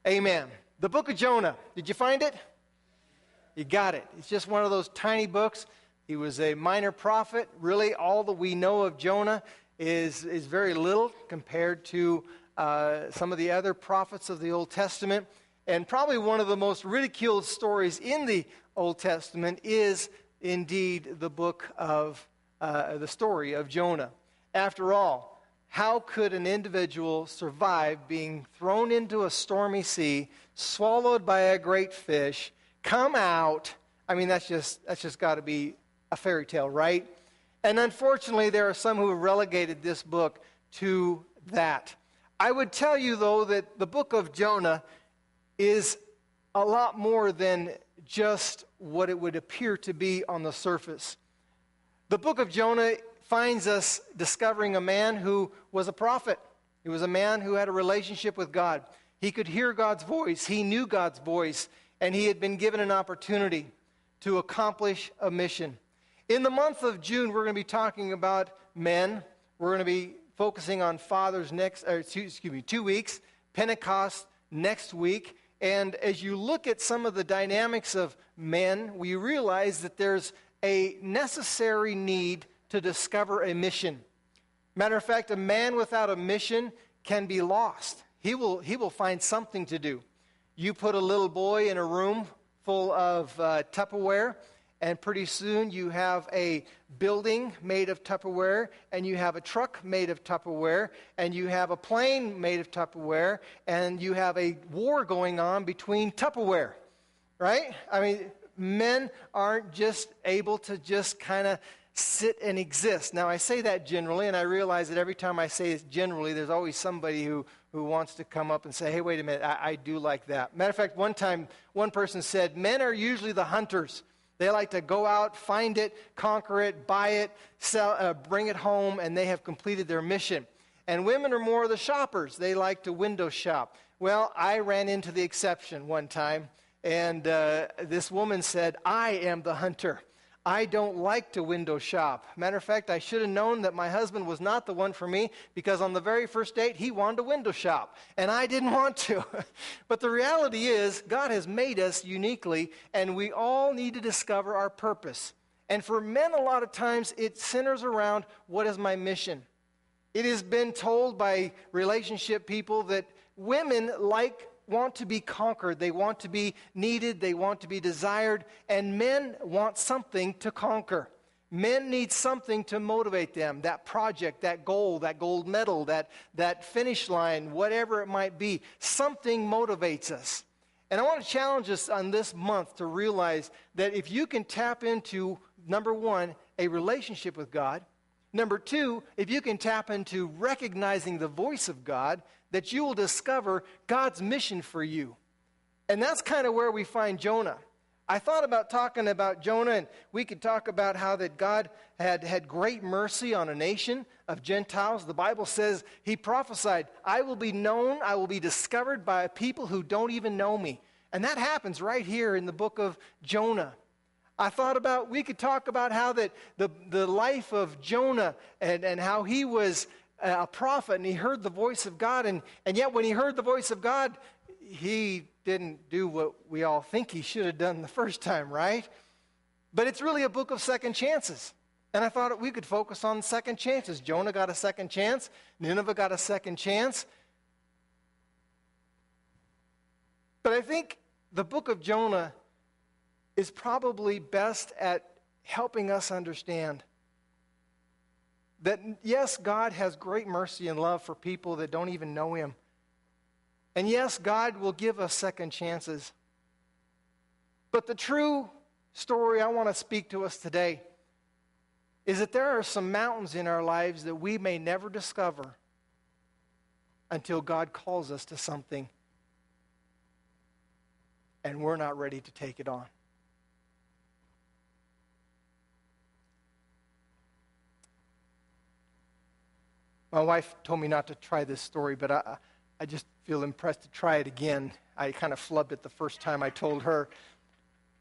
Amen. The book of Jonah. Did you find it? You got it. It's just one of those tiny books. He was a minor prophet. Really, all that we know of Jonah is very little compared to some of the other prophets of the Old Testament. And probably one of the most ridiculed stories in the Old Testament is indeed the book of the story of Jonah. After all, how could an individual survive being thrown into a stormy sea, swallowed by a great fish, come out? I mean, that's just got to be a fairy tale, right? And unfortunately, there are some who have relegated this book to that. I would tell you, though, that the book of Jonah is a lot more than just what it would appear to be on the surface. The book of Jonah finds us discovering a man who was a prophet. He was a man who had a relationship with God. He could hear God's voice. He knew God's voice. And he had been given an opportunity to accomplish a mission. In the month of June, we're going to be talking about men. We're going to be focusing on fathers 2 weeks, Pentecost next week. And as you look at some of the dynamics of men, we realize that there's a necessary need to discover a mission. Matter of fact, a man without a mission can be lost. He will find something to do. You put a little boy in a room full of Tupperware, and pretty soon you have a building made of Tupperware, and you have a truck made of Tupperware, and you have a plane made of Tupperware, and you have a war going on between Tupperware, right? I mean, men aren't just able to just kind of sit and exist. Now, I say that generally, and I realize that every time I say it generally, there's always somebody who wants to come up and say, hey, wait a minute, I do like that. Matter of fact, one time, one person said, men are usually the hunters. They like to go out, find it, conquer it, buy it, sell, bring it home, and they have completed their mission. And women are more the shoppers. They like to window shop. Well, I ran into the exception one time, and this woman said, I am the hunter. I don't like to window shop. Matter of fact, I should have known that my husband was not the one for me, because on the very first date, he wanted to window shop, and I didn't want to. But the reality is, God has made us uniquely, and we all need to discover our purpose. And for men, a lot of times, it centers around, what is my mission? It has been told by relationship people that women want to be conquered. They want to be needed. They want to be desired. And men want something to conquer. Men need something to motivate them. That project, that goal, that gold medal, that finish line, whatever it might be. Something motivates us. And I want to challenge us on this month to realize that if you can tap into, number one, a relationship with God. Number two, if you can tap into recognizing the voice of God, that you will discover God's mission for you. And that's kind of where we find Jonah. I thought about talking about Jonah, and we could talk about how that God had great mercy on a nation of Gentiles. The Bible says he prophesied, I will be known, I will be discovered by a people who don't even know me. And that happens right here in the book of Jonah. I thought about, we could talk about how that the life of Jonah and how he was a prophet and he heard the voice of God, and yet when he heard the voice of God, he didn't do what we all think he should have done the first time, right? But it's really a book of second chances. And I thought we could focus on second chances. Jonah got a second chance. Nineveh got a second chance. But I think the book of Jonah is probably best at helping us understand that, yes, God has great mercy and love for people that don't even know him. And yes, God will give us second chances. But the true story I want to speak to us today is that there are some mountains in our lives that we may never discover until God calls us to something and we're not ready to take it on. My wife told me not to try this story, but I just feel impressed to try it again. I kind of flubbed it the first time I told her.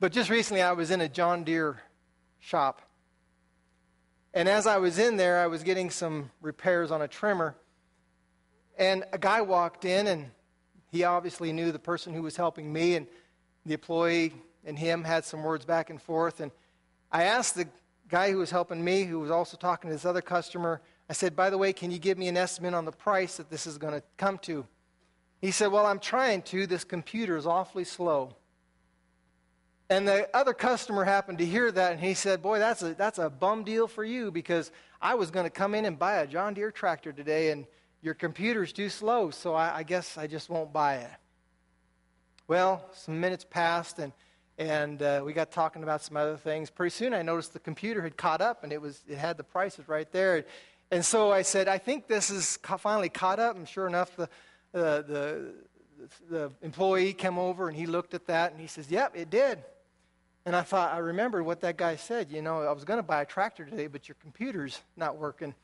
But just recently I was in a John Deere shop. And as I was in there, I was getting some repairs on a trimmer. And a guy walked in and he obviously knew the person who was helping me, and the employee and him had some words back and forth. And I asked the guy who was helping me, who was also talking to this other customer, I said, by the way, can you give me an estimate on the price that this is going to come to? He said, well, I'm trying to. This computer is awfully slow. And the other customer happened to hear that, and he said, boy, that's a bum deal for you, because I was going to come in and buy a John Deere tractor today, and your computer's too slow, so I guess I just won't buy it. Well, some minutes passed, and we got talking about some other things. Pretty soon I noticed the computer had caught up, and it had the prices right there. And so I said, I think this is finally caught up. And sure enough, the employee came over, and he looked at that, and he says, yep, it did. And I remembered what that guy said. You know, I was going to buy a tractor today, but your computer's not working.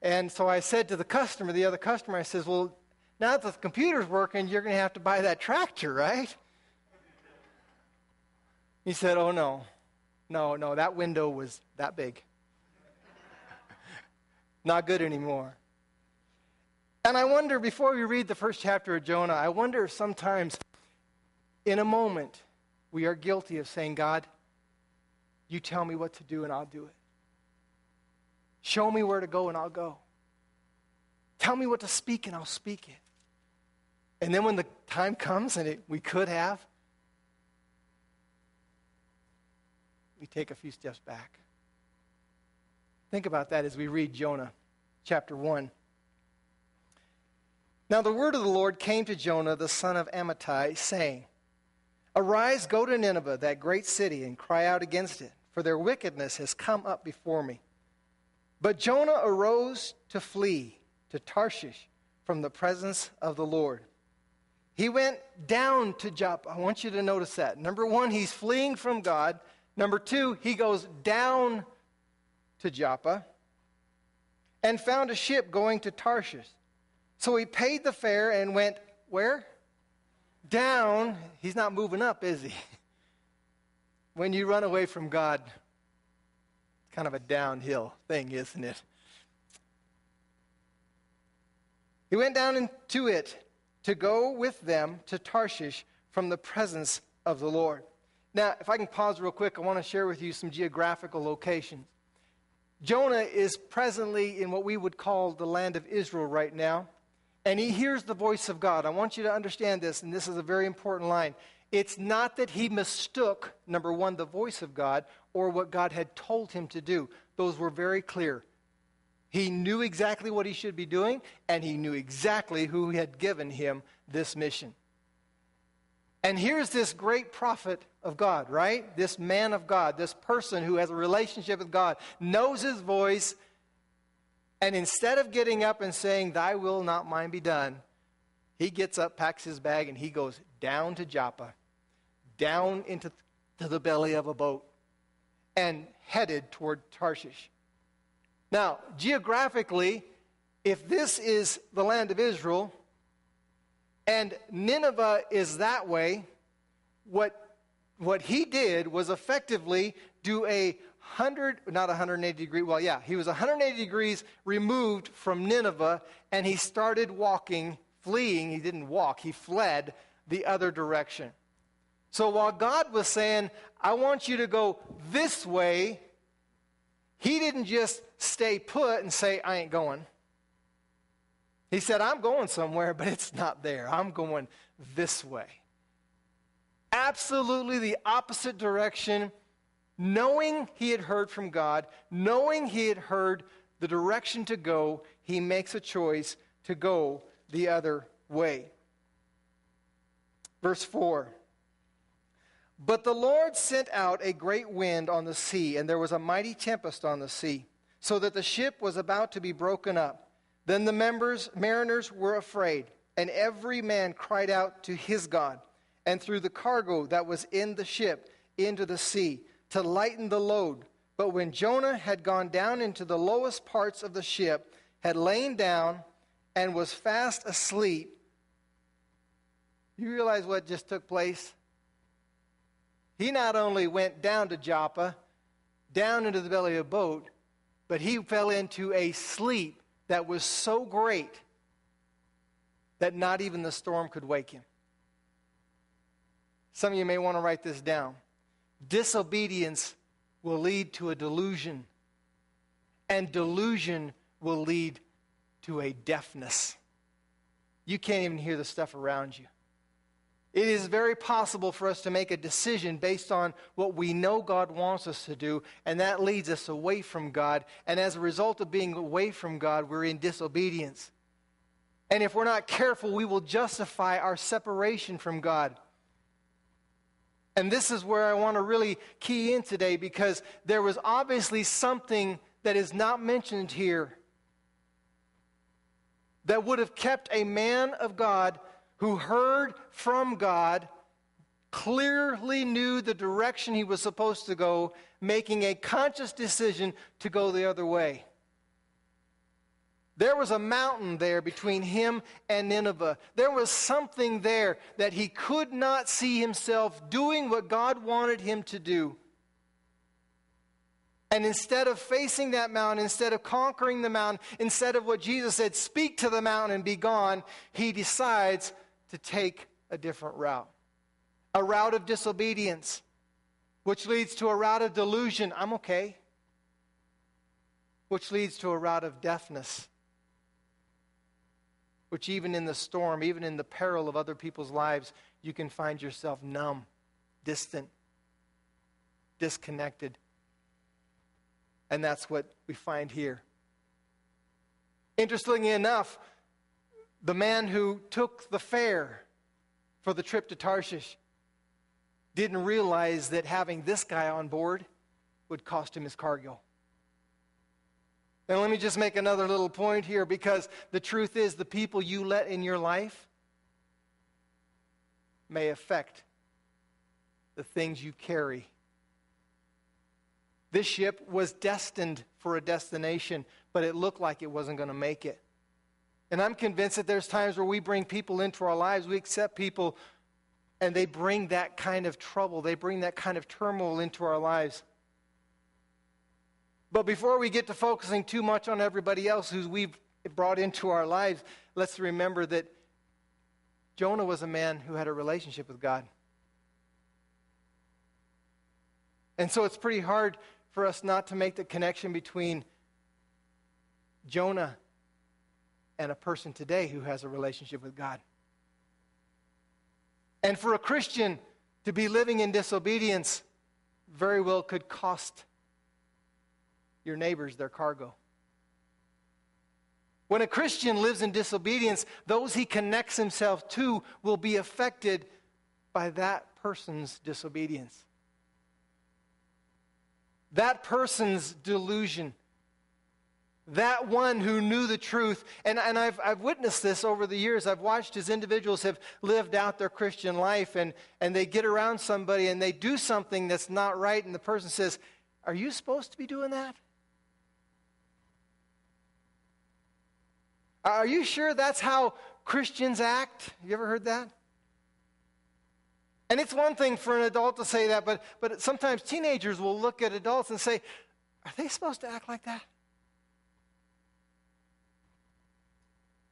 And so I said to the other customer, I says, well, now that the computer's working, you're going to have to buy that tractor, right? He said, oh, no, that window was that big. Not good anymore. And I wonder, before we read the first chapter of Jonah, I wonder if sometimes in a moment we are guilty of saying, God, you tell me what to do and I'll do it. Show me where to go and I'll go. Tell me what to speak and I'll speak it. And then when the time comes and we could have, we take a few steps back. Think about that as we read Jonah chapter 1. Now the word of the Lord came to Jonah, the son of Amittai, saying, arise, go to Nineveh, that great city, and cry out against it, for their wickedness has come up before me. But Jonah arose to flee to Tarshish from the presence of the Lord. He went down to Joppa. I want you to notice that. Number one, he's fleeing from God. Number two, he goes down to Joppa and found a ship going to Tarshish. So he paid the fare and went where? Down. He's not moving up, is he? When you run away from God, it's kind of a downhill thing, isn't it? He went down into it to go with them to Tarshish from the presence of the Lord. Now, if I can pause real quick, I want to share with you some geographical locations. Jonah is presently in what we would call the land of Israel right now, and he hears the voice of God. I want you to understand this, and this is a very important line. It's not that he mistook, number one, the voice of God or what God had told him to do. Those were very clear. He knew exactly what he should be doing, and he knew exactly who had given him this mission. And here's this great prophet of God, right? This man of God, this person who has a relationship with God, knows his voice, and instead of getting up and saying, thy will, not mine be done, he gets up, packs his bag, and he goes down to Joppa, down into the belly of a boat, and headed toward Tarshish. Now, geographically, if this is the land of Israel, and Nineveh is that way, what he did was effectively do he was 180 degrees removed from Nineveh, and he started walking, fleeing. He didn't walk, he fled the other direction. So while God was saying, I want you to go this way, he didn't just stay put and say, I ain't going. He said, I'm going somewhere, but it's not there. I'm going this way. Absolutely the opposite direction, knowing he had heard from God, knowing he had heard the direction to go, he makes a choice to go the other way. Verse 4. But the Lord sent out a great wind on the sea, and there was a mighty tempest on the sea, so that the ship was about to be broken up. Then the mariners were afraid, and every man cried out to his God, and threw the cargo that was in the ship into the sea, to lighten the load. But when Jonah had gone down into the lowest parts of the ship, had lain down, and was fast asleep, you realize what just took place? He not only went down to Joppa, down into the belly of a boat, but he fell into a sleep that was so great that not even the storm could wake him. Some of you may want to write this down. Disobedience will lead to a delusion, and delusion will lead to a deafness. You can't even hear the stuff around you. It is very possible for us to make a decision based on what we know God wants us to do, and that leads us away from God. And as a result of being away from God, we're in disobedience. And if we're not careful, we will justify our separation from God. And this is where I want to really key in today, because there was obviously something that is not mentioned here that would have kept a man of God who heard from God, clearly knew the direction he was supposed to go, making a conscious decision to go the other way. There was a mountain there between him and Nineveh. There was something there that he could not see himself doing what God wanted him to do. And instead of facing that mountain, instead of conquering the mountain, instead of what Jesus said, speak to the mountain and be gone, he decides to take a different route. A route of disobedience, which leads to a route of delusion. I'm okay. Which leads to a route of deafness, which even in the storm, even in the peril of other people's lives, you can find yourself numb, distant, disconnected. And that's what we find here. Interestingly enough, the man who took the fare for the trip to Tarshish didn't realize that having this guy on board would cost him his cargo. And let me just make another little point here, because the truth is the people you let in your life may affect the things you carry. This ship was destined for a destination, but it looked like it wasn't going to make it. And I'm convinced that there's times where we bring people into our lives, we accept people, and they bring that kind of trouble, they bring that kind of turmoil into our lives. But before we get to focusing too much on everybody else who we've brought into our lives, let's remember that Jonah was a man who had a relationship with God. And so it's pretty hard for us not to make the connection between Jonah and a person today who has a relationship with God. And for a Christian to be living in disobedience very well could cost your neighbors their cargo. When a Christian lives in disobedience, those he connects himself to will be affected by that person's disobedience. That person's delusion. That one who knew the truth. And I've witnessed this over the years. I've watched as individuals have lived out their Christian life, and they get around somebody and they do something that's not right, and the person says, "Are you supposed to be doing that? Are you sure that's how Christians act?" Have you ever heard that? And it's one thing for an adult to say that, but sometimes teenagers will look at adults and say, "Are they supposed to act like that?"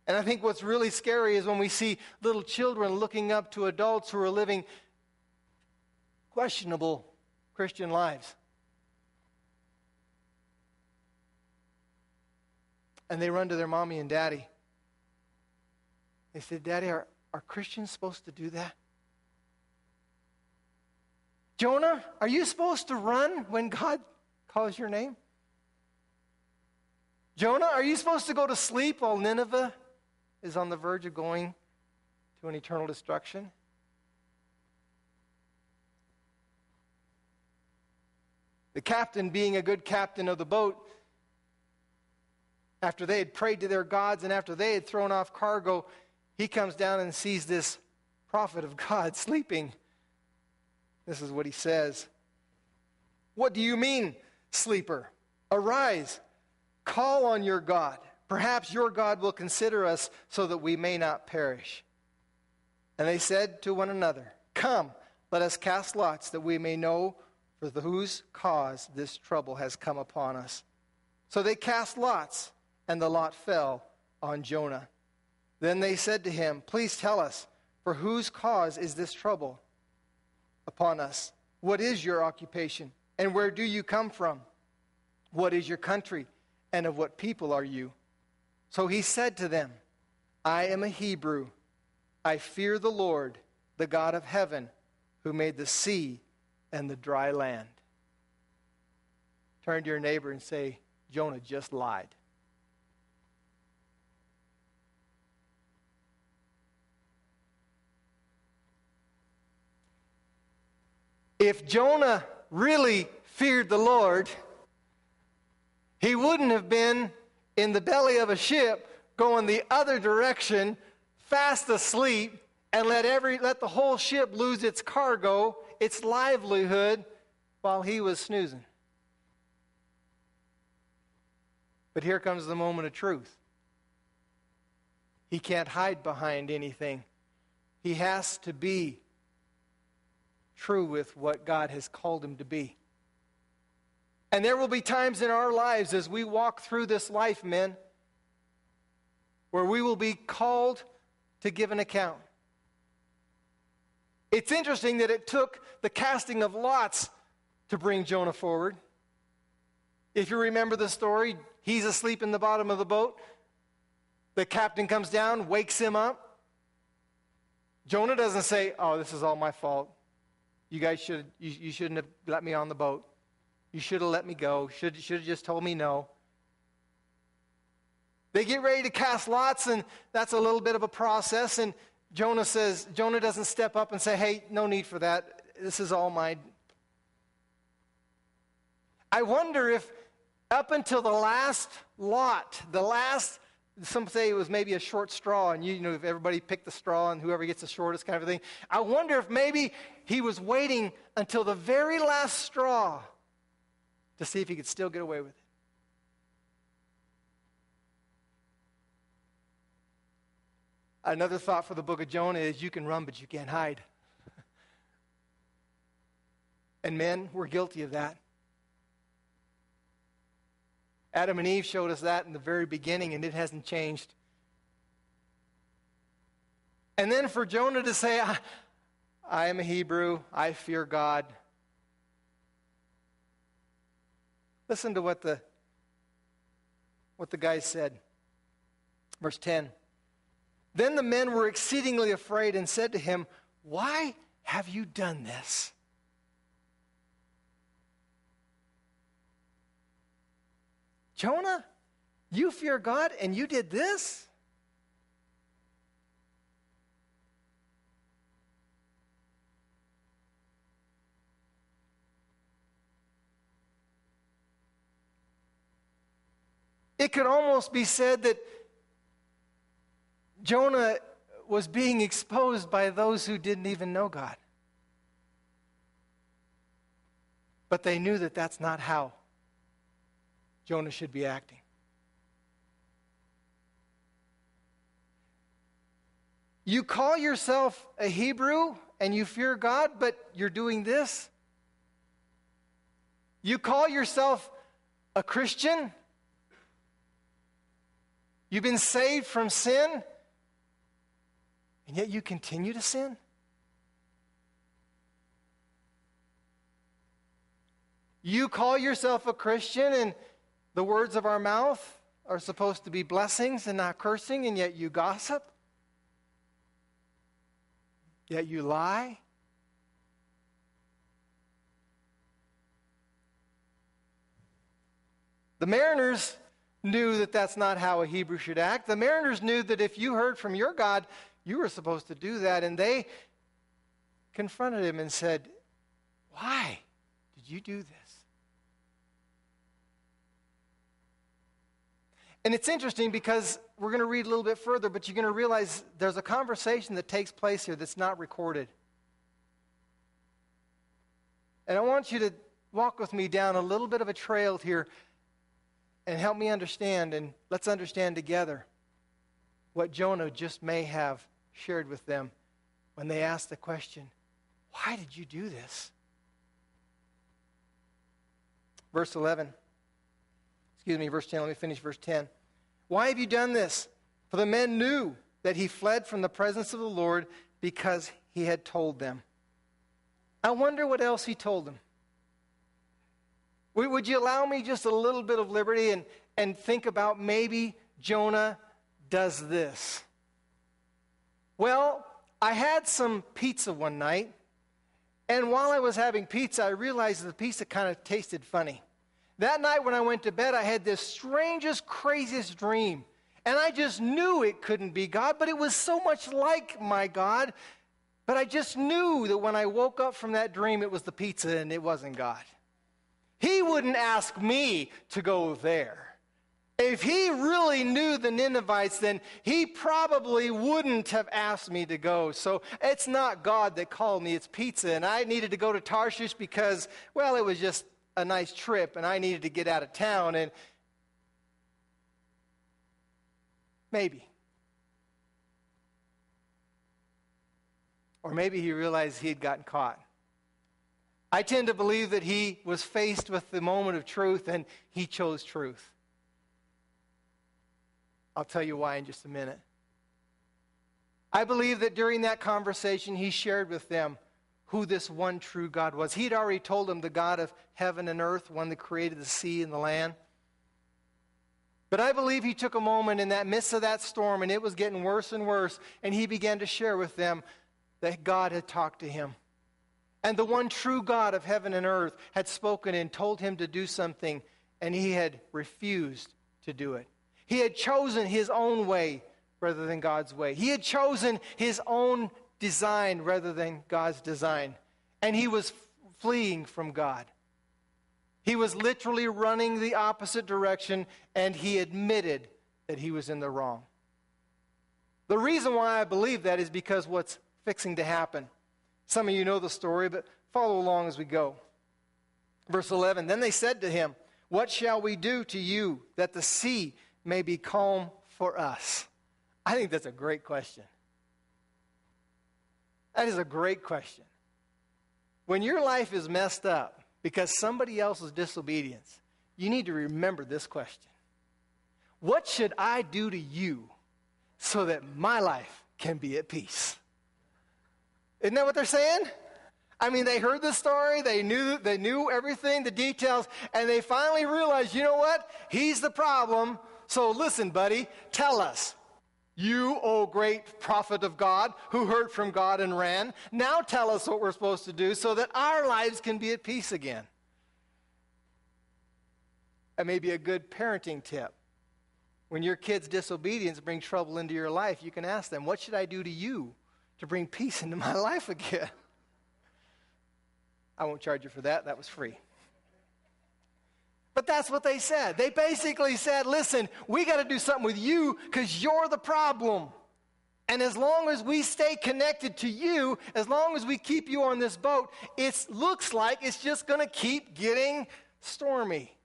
And I think what's really scary is when we see little children looking up to adults who are living questionable Christian lives. And they run to their mommy and daddy. They say, "Daddy, are Christians supposed to do that? Jonah, are you supposed to run when God calls your name? Jonah, are you supposed to go to sleep while Nineveh is on the verge of going to an eternal destruction?" The captain, being a good captain of the boat, after they had prayed to their gods and after they had thrown off cargo, he comes down and sees this prophet of God sleeping. This is what he says. "What do you mean, sleeper? Arise, call on your God. Perhaps your God will consider us so that we may not perish." And they said to one another, "Come, let us cast lots that we may know for whose cause this trouble has come upon us." So they cast lots, and the lot fell on Jonah. Then they said to him, "Please tell us, for whose cause is this trouble upon us? What is your occupation, and where do you come from? What is your country, and of what people are you?" So he said to them, "I am a Hebrew. I fear the Lord, the God of heaven, who made the sea and the dry land." Turn to your neighbor and say, Jonah just lied. If Jonah really feared the Lord, he wouldn't have been in the belly of a ship going the other direction, fast asleep, and let the whole ship lose its cargo, its livelihood, while he was snoozing. But here comes the moment of truth. He can't hide behind anything. He has to be true with what God has called him to be. And there will be times in our lives as we walk through this life, men, where we will be called to give an account. It's interesting that it took the casting of lots to bring Jonah forward. If you remember the story, he's asleep in the bottom of the boat. The captain comes down, wakes him up. Jonah doesn't say, "Oh, this is all my fault. You guys you shouldn't have let me on the boat. You should have let me go. Should have just told me no." They get ready to cast lots, and that's a little bit of a process. And Jonah doesn't step up and say, "Hey, no need for that. This is all mine." I wonder if up until the last lot, some say it was maybe a short straw, and if everybody picked the straw and whoever gets the shortest kind of thing. I wonder if maybe he was waiting until the very last straw to see if he could still get away with it. Another thought for the book of Jonah is you can run, but you can't hide. And men, we're guilty of that. Adam and Eve showed us that in the very beginning, and it hasn't changed. And then for Jonah to say, I am a Hebrew, I fear God. Listen to what the guy said. Verse 10. Then the men were exceedingly afraid and said to him, "Why have you done this?" Jonah, you fear God and you did this? It could almost be said that Jonah was being exposed by those who didn't even know God. But they knew that that's not how Jonah should be acting. You call yourself a Hebrew and you fear God, but you're doing this? You call yourself a Christian? You've been saved from sin, and yet you continue to sin? You call yourself a Christian, and the words of our mouth are supposed to be blessings and not cursing, and yet you gossip? Yet you lie? The mariners knew that that's not how a Hebrew should act. The mariners knew that if you heard from your God, you were supposed to do that. And they confronted him and said, "Why did you do this?" And it's interesting because we're going to read a little bit further, but you're going to realize there's a conversation that takes place here that's not recorded. And I want you to walk with me down a little bit of a trail here and help me understand, and let's understand together what Jonah just may have shared with them when they asked the question, "Why did you do this?" Verse 11. Verse 10. Let me finish verse 10. "Why have you done this? For the men knew that he fled from the presence of the Lord because he had told them. I wonder what else he told them. Would you allow me just a little bit of liberty and think about maybe Jonah does this? Well, I had some pizza one night, and while I was having pizza, I realized the pizza kind of tasted funny. That night when I went to bed, I had this strangest, craziest dream. And I just knew it couldn't be God, but it was so much like my God. But I just knew that when I woke up from that dream, it was the pizza and it wasn't God. He wouldn't ask me to go there. If he really knew the Ninevites, then he probably wouldn't have asked me to go. So it's not God that called me, it's pizza. And I needed to go to Tarshish because, well, it was just a nice trip and I needed to get out of town. And maybe. Or maybe he realized he had gotten caught. I tend to believe that he was faced with the moment of truth and he chose truth. I'll tell you why in just a minute. I believe that during that conversation he shared with them who this one true God was. He'd already told them the God of heaven and earth, one that created the sea and the land. But I believe he took a moment in that midst of that storm, and it was getting worse and worse, and he began to share with them that God had talked to him. And the one true God of heaven and earth had spoken and told him to do something, and he had refused to do it. He had chosen his own way rather than God's way. He had chosen his own design rather than God's design. And he was fleeing from God. He was literally running the opposite direction, and he admitted that he was in the wrong. The reason why I believe that is because what's fixing to happen. Some of you know the story, but follow along as we go. Verse 11, then they said to him, what shall we do to you that the sea may be calm for us? I think that's a great question. That is a great question. When your life is messed up because somebody else's disobedience, you need to remember this question. What should I do to you so that my life can be at peace? Isn't that what they're saying? I mean, they heard the story, they knew everything, the details, and they finally realized, you know what? He's the problem. So listen, buddy, tell us. You, O great prophet of God, who heard from God and ran, now tell us what we're supposed to do so that our lives can be at peace again. That may be a good parenting tip. When your kid's disobedience brings trouble into your life, you can ask them, what should I do to you to bring peace into my life again? I won't charge you for that. That was free. But that's what they said. They basically said, listen, we got to do something with you because you're the problem. And as long as we stay connected to you, as long as we keep you on this boat, it looks like it's just going to keep getting stormy.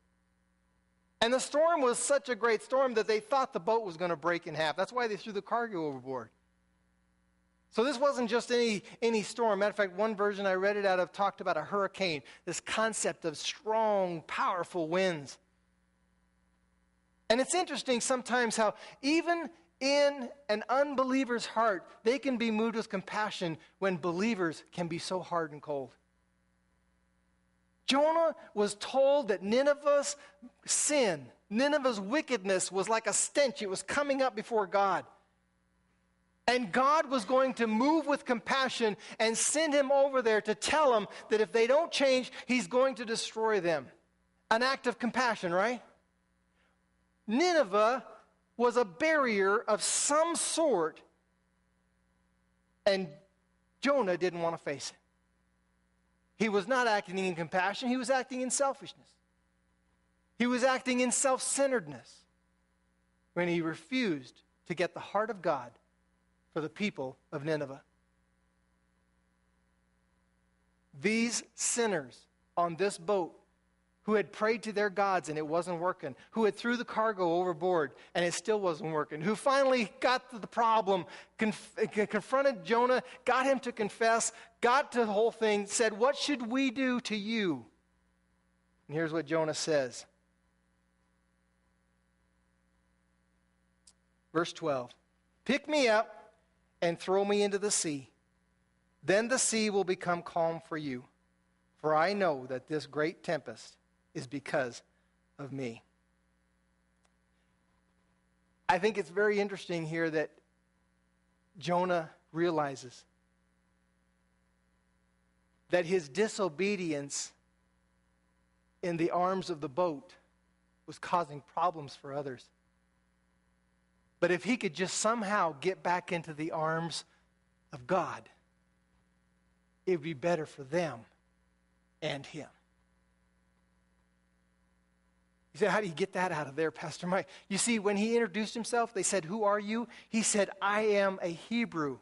And the storm was such a great storm that they thought the boat was going to break in half. That's why they threw the cargo overboard. So this wasn't just any storm. Matter of fact, one version I read it out of talked about a hurricane, this concept of strong, powerful winds. And it's interesting sometimes how even in an unbeliever's heart, they can be moved with compassion when believers can be so hard and cold. Jonah was told that Nineveh's sin, Nineveh's wickedness was like a stench. It was coming up before God. And God was going to move with compassion and send him over there to tell them that if they don't change, he's going to destroy them. An act of compassion, right? Nineveh was a barrier of some sort, and Jonah didn't want to face it. He was not acting in compassion. He was acting in selfishness. He was acting in self-centeredness when he refused to get the heart of God for the people of Nineveh. These sinners on this boat who had prayed to their gods and it wasn't working, who had threw the cargo overboard and it still wasn't working, who finally got to the problem, confronted Jonah, got him to confess, got to the whole thing, said, what should we do to you? And here's what Jonah says. Verse 12. Pick me up and throw me into the sea. Then the sea will become calm for you. For I know that this great tempest is because of me. I think it's very interesting here that Jonah realizes that his disobedience in the arms of the boat was causing problems for others. But if he could just somehow get back into the arms of God, it would be better for them and him. You say, how do you get that out of there, Pastor Mike? You see, when he introduced himself, they said, "Who are you?" He said, "I am a Hebrew."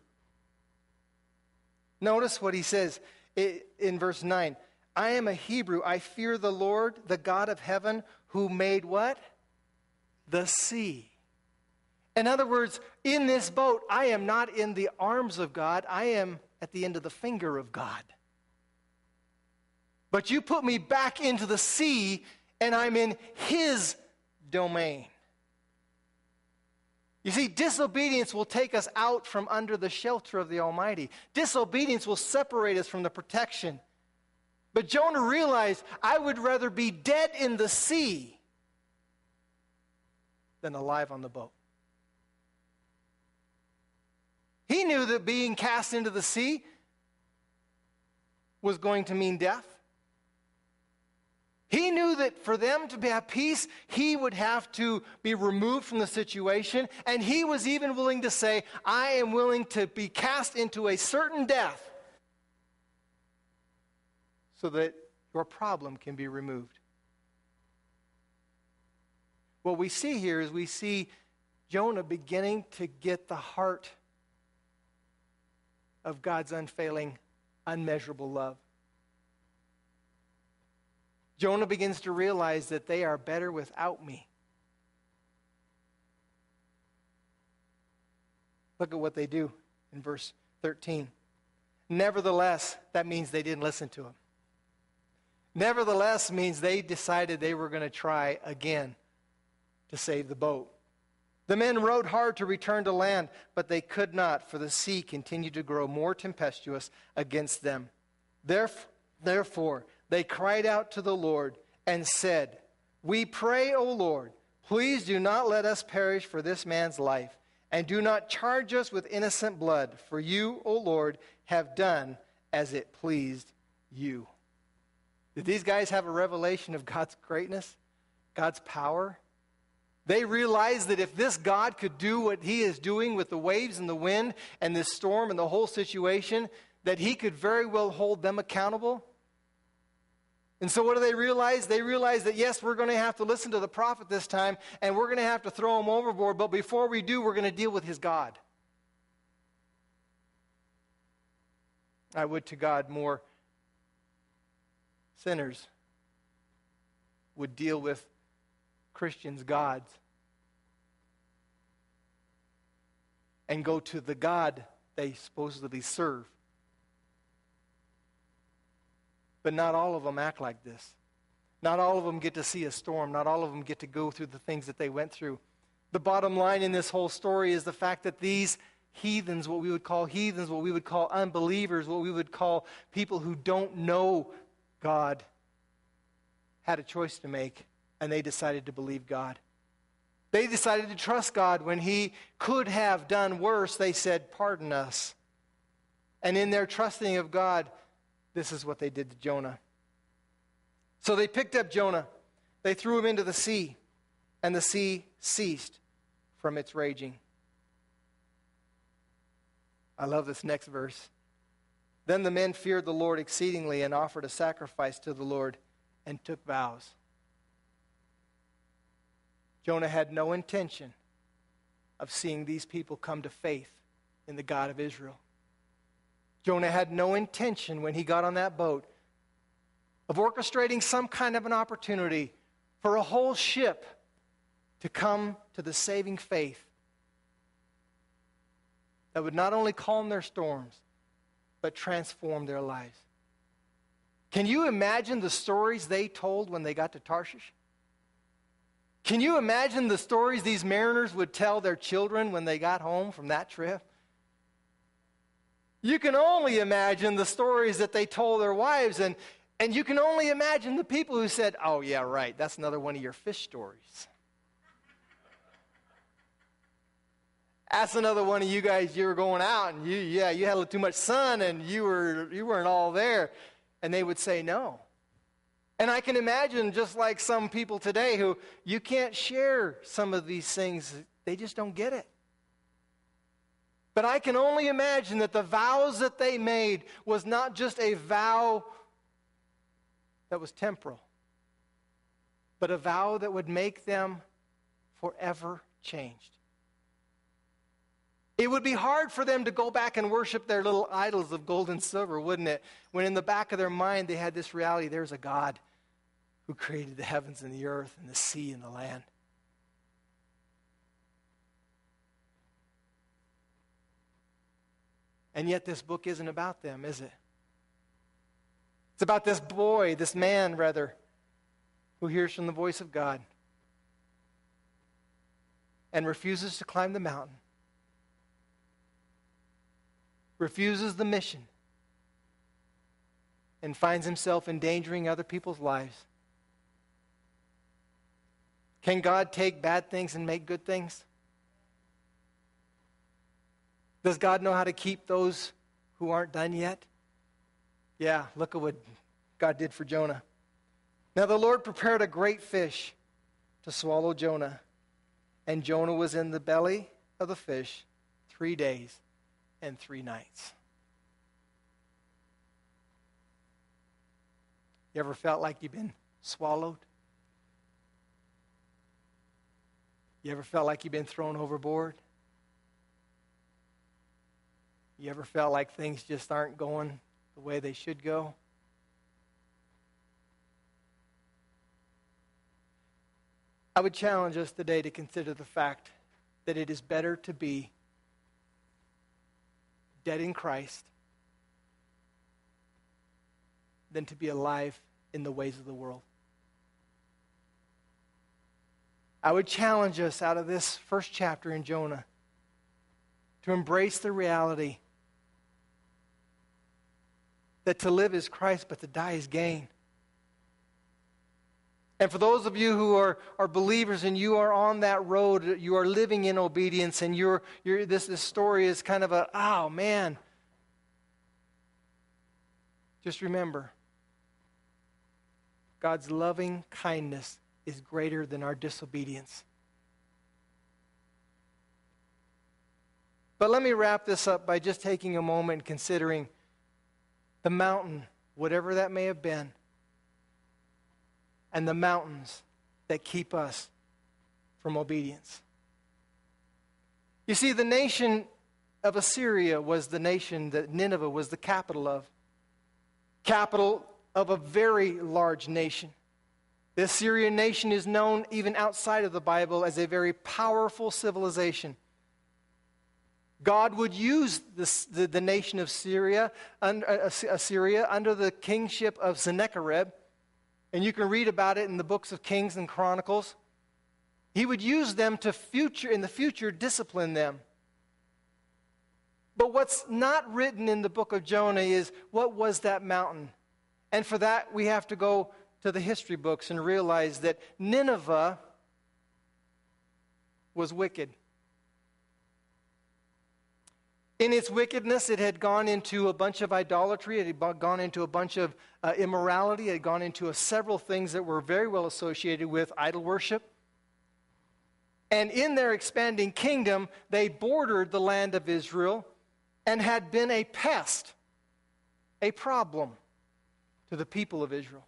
Notice what he says in verse 9. "I am a Hebrew. I fear the Lord, the God of heaven, who made" what? "The sea." In other words, in this boat, I am not in the arms of God. I am at the end of the finger of God. But you put me back into the sea, and I'm in his domain. You see, disobedience will take us out from under the shelter of the Almighty. Disobedience will separate us from the protection. But Jonah realized, I would rather be dead in the sea than alive on the boat. He knew that being cast into the sea was going to mean death. He knew that for them to have peace, he would have to be removed from the situation. And he was even willing to say, I am willing to be cast into a certain death so that your problem can be removed. What we see here is we see Jonah beginning to get the heart of God's unfailing, unmeasurable love. Jonah begins to realize that they are better without me. Look at what they do in verse 13. Nevertheless, that means they didn't listen to him. Nevertheless means they decided they were going to try again to save the boat. The men rowed hard to return to land, but they could not, for the sea continued to grow more tempestuous against them. Therefore, they cried out to the Lord and said, We pray, O Lord, please do not let us perish for this man's life, and do not charge us with innocent blood, for you, O Lord, have done as it pleased you. Did these guys have a revelation of God's greatness, God's power? They realized that if this God could do what he is doing with the waves and the wind and this storm and the whole situation, that he could very well hold them accountable. And so what do they realize? They realize that, yes, we're going to have to listen to the prophet this time, and we're going to have to throw him overboard, but before we do, we're going to deal with his God. I would to God more sinners would deal with Christians' gods and go to the God they supposedly serve. But not all of them act like this. Not all of them get to see a storm. Not all of them get to go through the things that they went through. The bottom line in this whole story is the fact that these heathens, what we would call unbelievers, what we would call people who don't know God, had a choice to make. And they decided to believe God. They decided to trust God when he could have done worse. They said, pardon us. And in their trusting of God, this is what they did to Jonah. So they picked up Jonah. They threw him into the sea. And the sea ceased from its raging. I love this next verse. Then the men feared the Lord exceedingly and offered a sacrifice to the Lord and took vows. Jonah had no intention of seeing these people come to faith in the God of Israel. Jonah had no intention when he got on that boat of orchestrating some kind of an opportunity for a whole ship to come to the saving faith that would not only calm their storms, but transform their lives. Can you imagine the stories they told when they got to Tarshish? Can you imagine the stories these mariners would tell their children when they got home from that trip? You can only imagine the stories that they told their wives, and you can only imagine the people who said, "Oh, yeah, right, that's another one of your fish stories. That's another one of you guys, you were going out, and you had a little too much sun, and you weren't all there." And they would say no. And I can imagine, just like some people today who you can't share some of these things, they just don't get it. But I can only imagine that the vows that they made was not just a vow that was temporal, but a vow that would make them forever changed. It would be hard for them to go back and worship their little idols of gold and silver, wouldn't it? When in the back of their mind they had this reality, there's a God who created the heavens and the earth and the sea and the land. And yet this book isn't about them, is it? It's about this boy, this man, rather, who hears from the voice of God and refuses to climb the mountain, refuses the mission, and finds himself endangering other people's lives. Can God take bad things and make good things? Does God know how to keep those who aren't done yet? Yeah, look at what God did for Jonah. Now the Lord prepared a great fish to swallow Jonah, and Jonah was in the belly of the fish 3 days and 3 nights. You ever felt like you've been swallowed? You ever felt like you've been thrown overboard? You ever felt like things just aren't going the way they should go? I would challenge us today to consider the fact that it is better to be dead in Christ than to be alive in the ways of the world. I would challenge us out of this first chapter in Jonah to embrace the reality that to live is Christ, but to die is gain. And for those of you who are believers and you are on that road, you are living in obedience, and this story is kind of a, oh man. Just remember, God's loving kindness is greater than our disobedience. But let me wrap this up by just taking a moment and considering the mountain, whatever that may have been, and the mountains that keep us from obedience. You see, the nation of Assyria was the nation that Nineveh was the capital of. Capital of a very large nation. The Assyrian nation is known even outside of the Bible as a very powerful civilization. God would use the nation of Assyria under the kingship of Sennacherib, and you can read about it in the books of Kings and Chronicles. He would use them to in the future discipline them. But what's not written in the book of Jonah is, what was that mountain? And for that, we have to go to the history books and realize that Nineveh was wicked. In its wickedness, it had gone into a bunch of idolatry. It had gone into a bunch of immorality. It had gone into several things that were very well associated with idol worship. And in their expanding kingdom, they bordered the land of Israel and had been a pest, a problem to the people of Israel.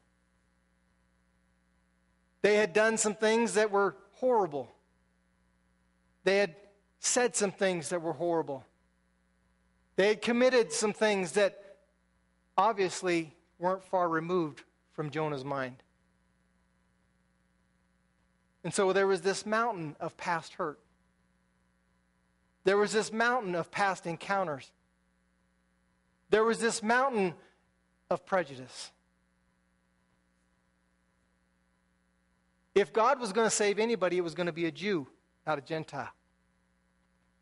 They had done some things that were horrible. They had said some things that were horrible. They had committed some things that obviously weren't far removed from Jonah's mind. And so there was this mountain of past hurt. There was this mountain of past encounters. There was this mountain of prejudice. If God was going to save anybody, it was going to be a Jew, not a Gentile.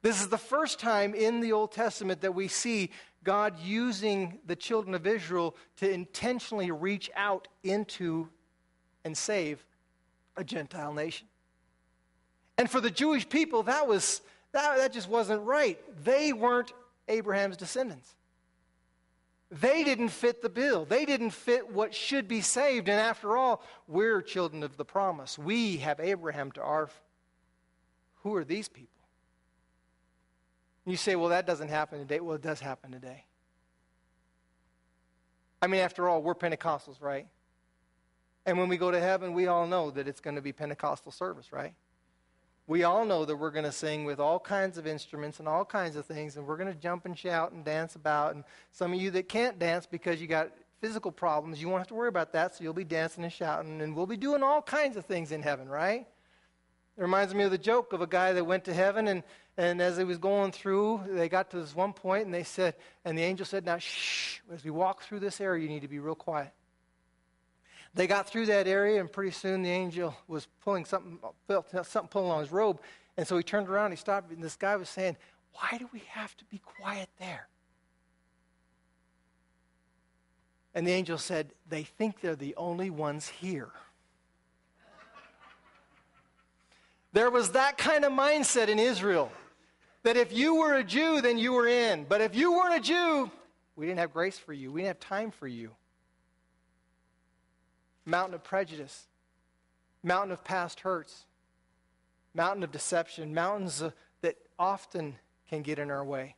This is the first time in the Old Testament that we see God using the children of Israel to intentionally reach out into and save a Gentile nation. And for the Jewish people, that just wasn't right. They weren't Abraham's descendants. They didn't fit the bill. They didn't fit what should be saved. And after all, we're children of the promise. We have Abraham to our... Who are these people? You say, well, that doesn't happen today. Well, it does happen today. I mean, after all, we're Pentecostals, right? And when we go to heaven, we all know that it's going to be Pentecostal service, right? We all know that we're going to sing with all kinds of instruments and all kinds of things, and we're going to jump and shout and dance about. And some of you that can't dance because you got physical problems, you won't have to worry about that, so you'll be dancing and shouting, and we'll be doing all kinds of things in heaven, right? It reminds me of the joke of a guy that went to heaven, and as he was going through, they got to this one point, and the angel said, now, shh, as we walk through this area, you need to be real quiet. They got through that area, and pretty soon the angel was felt something pulling on his robe, and so he turned around, he stopped, and this guy was saying, why do we have to be quiet there? And the angel said, they think they're the only ones here. There was that kind of mindset in Israel, that if you were a Jew, then you were in. But if you weren't a Jew, we didn't have grace for you. We didn't have time for you. Mountain of prejudice, mountain of past hurts, mountain of deception, mountains that often can get in our way.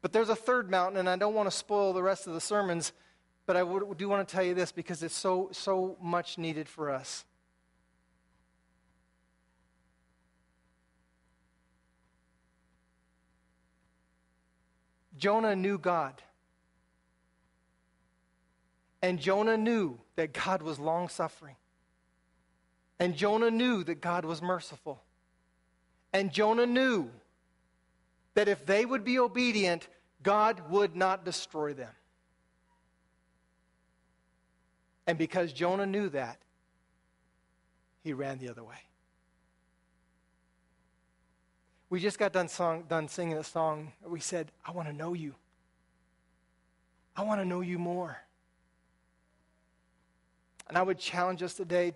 But there's a third mountain, and I don't want to spoil the rest of the sermons, but I do want to tell you this because it's so much needed for us. Jonah knew God. And Jonah knew that God was long-suffering. And Jonah knew that God was merciful. And Jonah knew that if they would be obedient, God would not destroy them. And because Jonah knew that, he ran the other way. We just got done singing a song. We said, I want to know you. I want to know you more. And I would challenge us today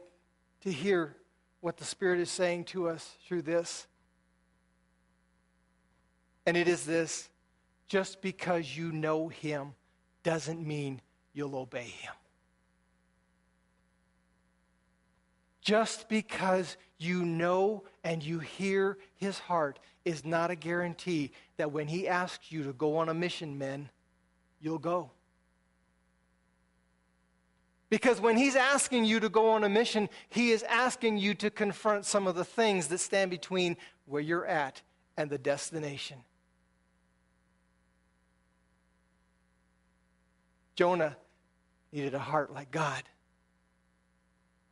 to hear what the Spirit is saying to us through this. And it is this: just because you know Him doesn't mean you'll obey Him. Just because you know and you hear His heart is not a guarantee that when He asks you to go on a mission, men, you'll go. Because when He's asking you to go on a mission, He is asking you to confront some of the things that stand between where you're at and the destination. Jonah needed a heart like God.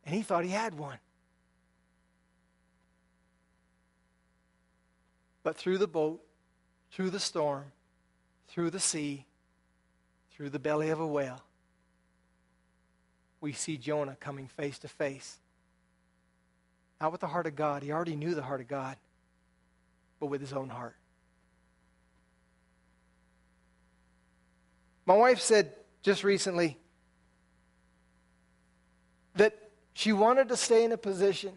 And he thought he had one. But through the boat, through the storm, through the sea, through the belly of a whale, we see Jonah coming face to face. Not with the heart of God. He already knew the heart of God, but with his own heart. My wife said just recently that she wanted to stay in a position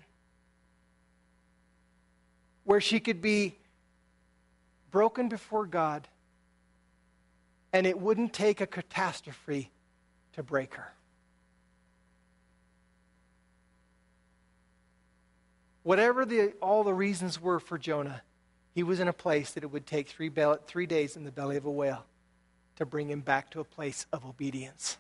where she could be broken before God and it wouldn't take a catastrophe to break her. Whatever all the reasons were for Jonah, he was in a place that it would take 3 days in the belly of a whale to bring him back to a place of obedience.